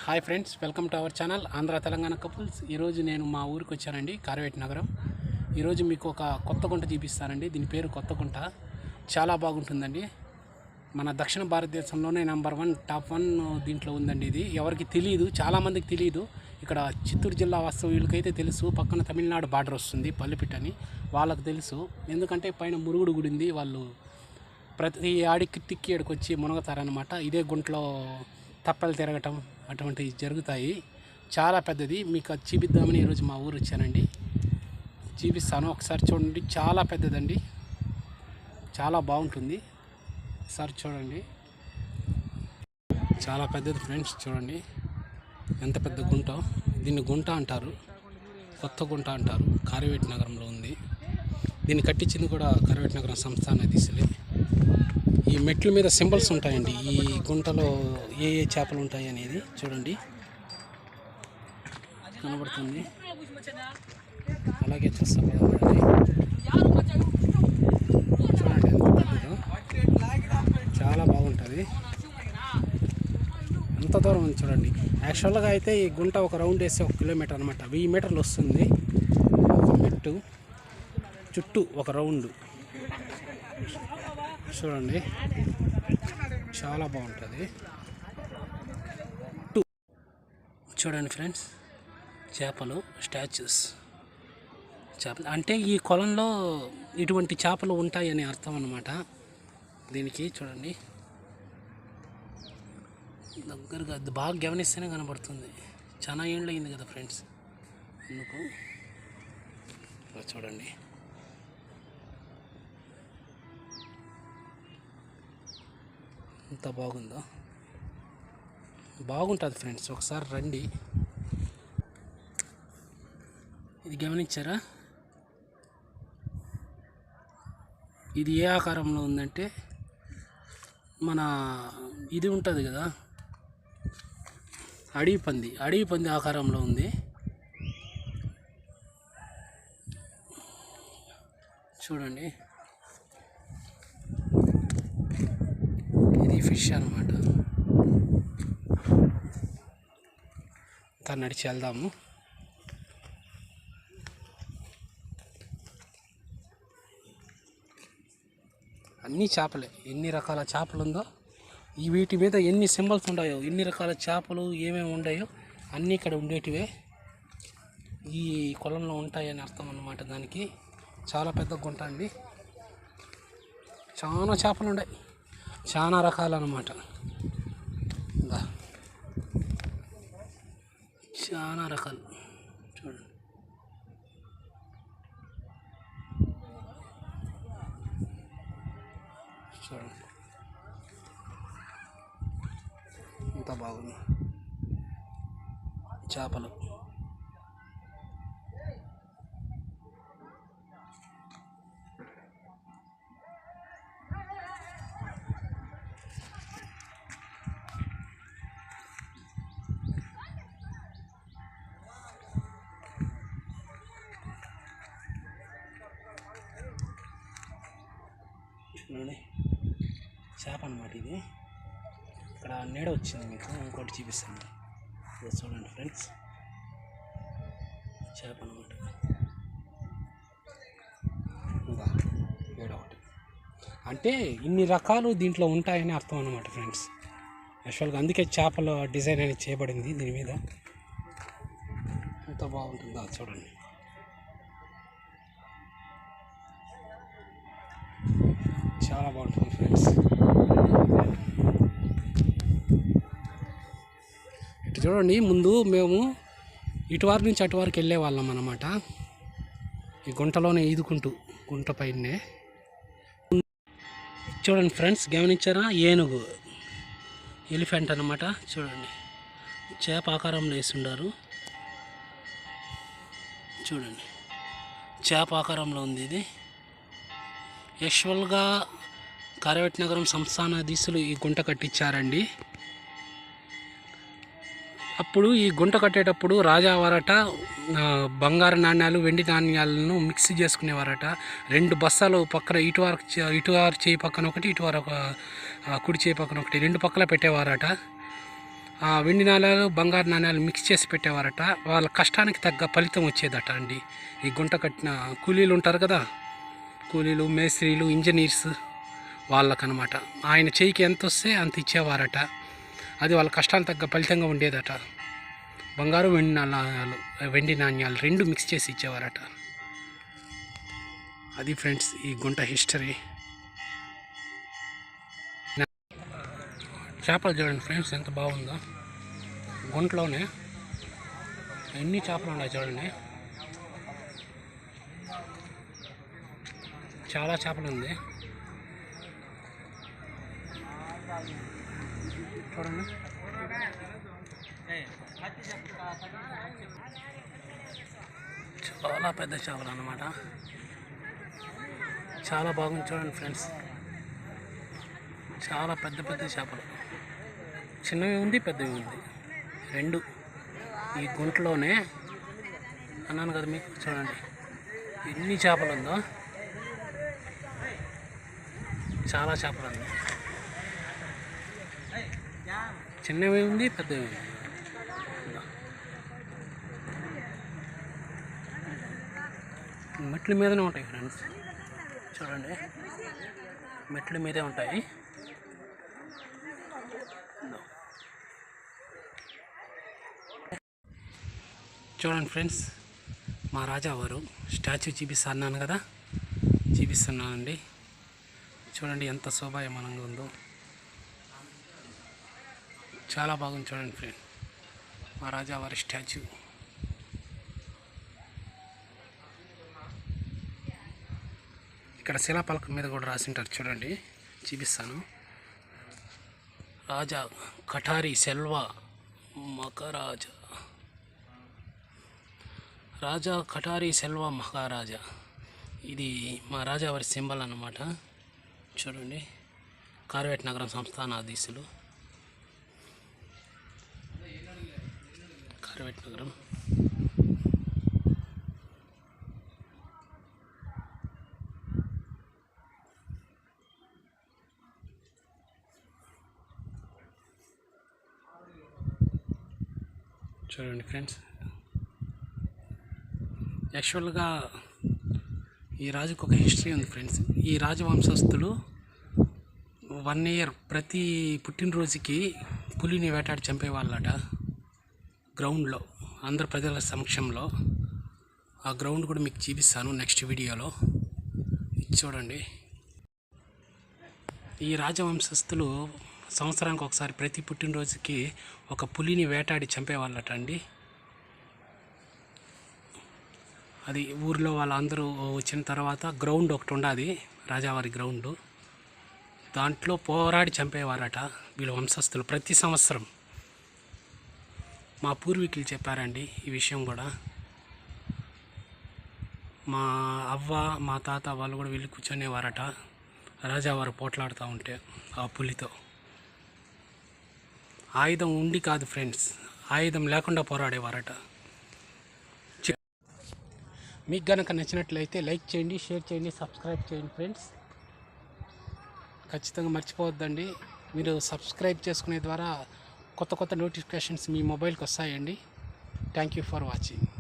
Hi friends, welcome to our channel Andhra Telangana couples. ఈరోజు నేను మా ఊరికి వచ్చానండి, కార్వేట్ నగరం. ఈరోజు మీకు ఒక కొత్త గుంట చూపిస్తానండి. దీని పేరు కొత్త గుంట. చాలా బాగుంటుందండి. మన దక్షిణ భారతదేశంలోనే నెంబర్ 1 టాప్ 1 దీంట్లో ఉందండి. ఇది ఎవరికి తెలియదు, చాలామందికి తెలియదు. ఇక్కడ చిత్తూరు జిల్లా వాస్తవ్యులకైతే తెలుసు. పక్కన తమిళనాడు బార్డర్ వస్తుంది, పల్లెపిట్ట అని. వాళ్ళకు తెలుసు, ఎందుకంటే పైన మురుగుడు గుడి ఉంది. వాళ్ళు ప్రతి ఆడికి తిక్కి ఏడుకు వచ్చి మునగతారనమాట. ఇదే గుంటలో తప్పలు తిరగటం అటువంటివి జరుగుతాయి. చాలా పెద్దది. మీకు అది చూపిద్దామని ఈరోజు మా ఊరు వచ్చానండి. చూపిస్తాను, ఒకసారి చూడండి. చాలా పెద్దదండి, చాలా బాగుంటుంది. ఒకసారి చూడండి, చాలా పెద్దది ఫ్రెండ్స్. చూడండి ఎంత పెద్ద గుంట. దీన్ని గుంట అంటారు, కొత్త గుంట అంటారు. కార్వేట్ నగరంలో ఉంది. దీన్ని కట్టించింది కూడా కార్వేట్ నగరం సంస్థానాధీశులే. ఈ మెట్ల మీద సింబల్స్ ఉంటాయండి. ఈ గుంటలో ఏ ఏ చేపలు ఉంటాయి అనేది చూడండి, కనబడుతుంది. అలాగే చూస్తాం చూడండి, చాలా బాగుంటుంది. ఎంత దూరం ఉంది చూడండి. యాక్చువల్గా అయితే ఈ గుంట ఒక రౌండ్ వేస్తే 1 కిలోమీటర్ అనమాట. 1000 మీటర్లు వస్తుంది ఒక మెట్టు చుట్టూ ఒక రౌండ్. చూడండి, చాలా బాగుంటుంది. చూడండి ఫ్రెండ్స్, చేపలు, స్టాచ్యూస్. చేపలు అంటే ఈ కొలంలో ఇటువంటి చేపలు ఉంటాయని అర్థం అన్నమాట. దీనికి చూడండి, దగ్గరగా బాగా గమనిస్తేనే కనబడుతుంది. చాలా ఏళ్ళు అయింది కదా ఫ్రెండ్స్, అందుకు. చూడండి, ఎంత బాగుందో. బాగుంటుంది ఫ్రెండ్స్, ఒకసారి రండి. ఇది గమనించారా? ఇది ఏ ఆకారంలో ఉందంటే, మన ఇది ఉంటుంది కదా, అడవి పంది ఆకారంలో ఉంది. చూడండి, ఇది ఫిష్ అన్నమాట. అంతా నడిచి వెళ్దాము. అన్ని చేపలే, ఎన్ని రకాల చేపలు ఉందో, ఈ వీటి మీద ఎన్ని సింబల్స్ ఉన్నాయో, ఎన్ని రకాల చేపలు ఏమేమి ఉన్నాయో అన్నీ ఇక్కడ ఉండేటివే. ఈ కొలంలో ఉంటాయని అర్థం అన్నమాట. దానికి చాలా పెద్ద గుంట అండి. చాలా చేపలు ఉన్నాయి, చాలా రకాలు అన్నమాట. చాలా రకాలు చూడండి. చూడండి ఎంత బాగుంది చేపలు. చూడండి, చేప అన్నమాట. ఇది ఇక్కడ నీడ వచ్చింది, మీకు ఇంకోటి చూపిస్తాను. ఇది చూడండి ఫ్రెండ్స్, చేప అన్నమాట. నీడ ఒకటి అంటే ఇన్ని రకాలు దీంట్లో ఉంటాయని అర్థం అన్నమాట ఫ్రెండ్స్. యాక్చువల్గా అందుకే చేపల డిజైన్ అనేది చేయబడింది దీని మీద. ఎంత బాగుంటుందో చూడండి. చాలా బాగుంటుంది ఫ్రెండ్స్. ఇటు చూడండి, ముందు మేము ఇటువారి నుంచి అటువారికి వెళ్ళే వాళ్ళం అన్నమాట. ఈ గుంటలోనే ఈదుకుంటూ, గుంట పైనే. చూడండి ఫ్రెండ్స్, గమనించారా? ఏనుగు, ఎలిఫెంట్ అన్నమాట. చూడండి, చేప ఆకారంలో వేసుండారు. చూడండి, చేప ఆకారంలో ఉంది ఇది. యాక్చువల్గా కార్వేట్ నగరం సంస్థానాధీశులు ఈ గుంట కట్టించారండి. అప్పుడు ఈ గుంట కట్టేటప్పుడు రాజావారట బంగారు నాణ్యాలు, వెండి నాణ్యాలను మిక్స్ చేసుకునేవారట. 2 బస్తాలు పక్కన ఇటువారు చేయి పక్కన ఒకటి, ఇటువారు కుడి చేయి పక్కన ఒకటి, 2 పక్కల పెట్టేవారట. ఆ వెండి నాణ్యాలు బంగారు నాణ్యాలు మిక్స్ చేసి పెట్టేవారట. వాళ్ళ కష్టానికి తగ్గ ఫలితం వచ్చేదట అండి. ఈ గుంట కట్టిన కూలీలు ఉంటారు కదా, కూలీలు, మేస్త్రీలు, ఇంజనీర్స్ వాళ్ళకనమాట. ఆయన చేయికి ఎంత వస్తే అంత ఇచ్చేవారట. అది వాళ్ళ కష్టానికి తగ్గ ఫలితంగా ఉండేదట. బంగారు వెండి నాణ్యాలు రెండు మిక్స్ చేసి ఇచ్చేవారట. అది ఫ్రెండ్స్ ఈ గుంట హిస్టరీ. చేపలు చూడండి ఫ్రెండ్స్ ఎంత బాగుందో. గుంటలోనే ఎన్ని చేపలు ఉన్నాయి చూడండి. చాలా చేపలు ఉంది చూడండి. చాలా పెద్ద చేపలు అన్నమాట. చాలా బాగుంది చూడండి ఫ్రెండ్స్. చాలా పెద్ద పెద్ద చేపలు, చిన్నవి ఉంది, పెద్దవి ఉంది, రెండు ఈ గుంటలోనే అన్నాను కదా మీకు. చూడండి ఎన్ని చేపలు ఉందో. చాలా చేపలు ఉంది, చిన్నవి ఉంది, పెద్దవి ఉంది. మెట్ల మీదనే ఉంటాయి ఫ్రెండ్స్. చూడండి మెట్ల మీదే ఉంటాయి. చూడండి ఫ్రెండ్స్, మా రాజావారు స్టాచ్యూ చూపిస్తున్నాను కదా, చూపిస్తున్నానండి. చూడండి ఎంత శోభాయమానంగా ఉందో. చాలా బాగుంది చూడండి ఫ్రెండ్, మా రాజావారి స్టాచ్యూ. ఇక్కడ శిలాపలకం మీద కూడా రాసింటారు చూడండి, చూపిస్తాను. రాజా కఠారి సెల్వ మహారాజా, రాజా కఠారి సెల్వ మహారాజా. ఇది మా రాజావారి సింబల్ అన్నమాట. చూడండి కార్వేట్ నగరం సంస్థానాధీశులు, కార్వేట్ నగరం. చూడండి ఫ్రెండ్స్, యాక్చువల్గా ఈ రాజుకు ఒక హిస్టరీ ఉంది ఫ్రెండ్స్. ఈ రాజవంశస్థులు 1 ఇయర్ ప్రతి పుట్టినరోజుకి పులిని వేటాడి చంపేవాళ్ళట గ్రౌండ్లో, అందరు ప్రజల సమక్షంలో. ఆ గ్రౌండ్ కూడా మీకు చూపిస్తాను నెక్స్ట్ వీడియోలో. చూడండి ఈ రాజవంశస్థులు సంవత్సరానికి ఒకసారి ప్రతి పుట్టినరోజుకి ఒక పులిని వేటాడి చంపేవాళ్ళట అండి. అది ఊర్లో వాళ్ళందరూ వచ్చిన తర్వాత గ్రౌండ్ ఒకటి ఉండాది, రాజావారి గ్రౌండు, దాంట్లో పోరాడి చంపేవారట వీళ్ళ వంశస్థులు ప్రతి సంవత్సరం. మా పూర్వీకులు చెప్పారండి ఈ విషయం కూడా. మా అవ్వ, మా తాత వాళ్ళు కూడా వెళ్ళి కూర్చొనేవారట రాజావారు పోట్లాడుతూ ఉంటే ఆ పులితో. ఆయుధం ఉండి కాదు ఫ్రెండ్స్, ఆయుధం లేకుండా పోరాడేవారట. మీకు కనుక నచ్చినట్లయితే లైక్ చేయండి, షేర్ చేయండి, సబ్స్క్రైబ్ చేయండి ఫ్రెండ్స్. ఖచ్చితంగా మర్చిపోవద్దండి. మీరు సబ్స్క్రైబ్ చేసుకునే ద్వారా కొత్త కొత్త నోటిఫికేషన్స్ మీ మొబైల్కి వస్తాయండి. Thank you for watching.